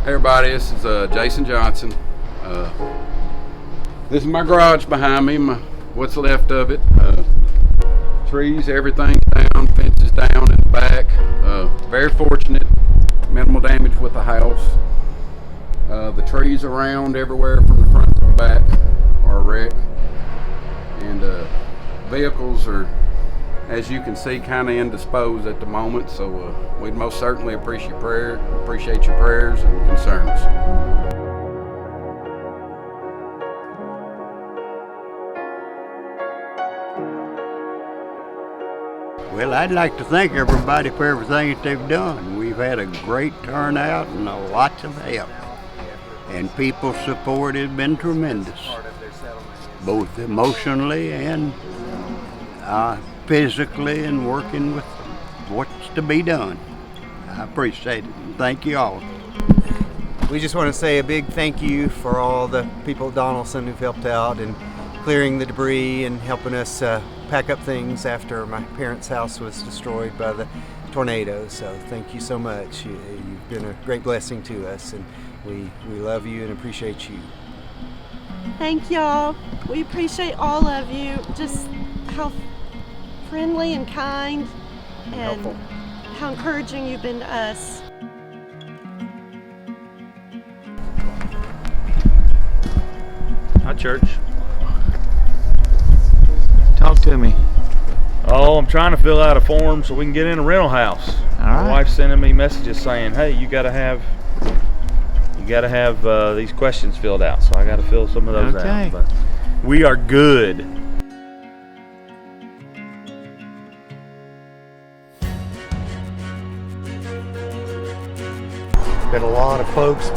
Hey everybody, this is Jason Johnson. This is my garage behind me, what's left of it. Trees, everything down, fences down in the back. Very fortunate, minimal damage with the house. The trees around everywhere from the front to the back are wrecked. And vehicles are, as you can see, kind of indisposed at the moment, so we'd most certainly appreciate your prayers and concerns. Well, I'd like to thank everybody for everything that they've done. We've had a great turnout and lots of help, and people's support has been tremendous, both emotionally and physically, and working with what's to be done. I appreciate it. Thank you all. We just want to say a big thank you for all the people at Donaldson who've helped out in clearing the debris and helping us pack up things after my parents' house was destroyed by the tornado. So thank you so much. You've been a great blessing to us, and we love you and appreciate you. Thank y'all. We appreciate all of you. Just how friendly and kind and helpful. How encouraging you've been to us. Hi, church. Talk to me. Oh, I'm trying to fill out a form so we can get in a rental house. All right. My wife's sending me messages saying, "Hey, you got to have these questions filled out." So I got to fill some of those out. But we are good. Been a lot of folks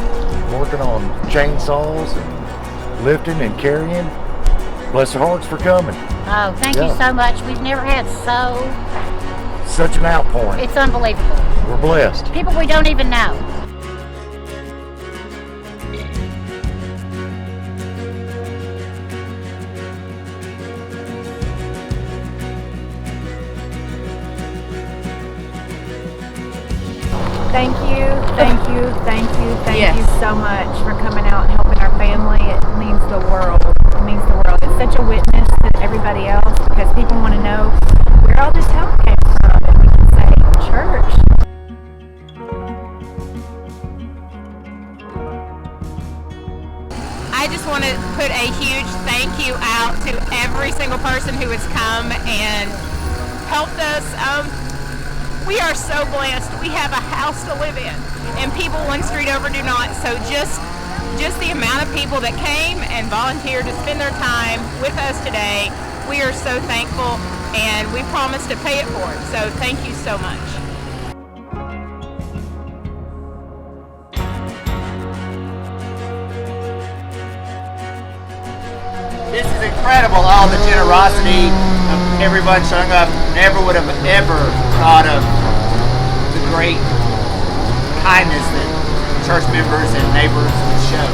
working on chainsaws and lifting and carrying. Bless their hearts for coming. Oh, thank you so much. We've never had Such an outpouring. it's unbelievable. We're blessed. People we don't even know. Thank you, thank you, thank you, thank you so much for coming out and helping our family. It means the world. It means the world. It's such a witness to everybody else because people want to know where all this help came from, and we can say, church. I just want to put a huge thank you out to every single person who has come and helped us. We are so blessed. We have a house to live in, and people one street over do not. So just the amount of people that came and volunteered to spend their time with us today, we are so thankful, and we promise to pay it forward. So thank you so much. This is incredible, all the generosity of everybody showing up. Never would have ever thought of the great kindness that church members and neighbors would show.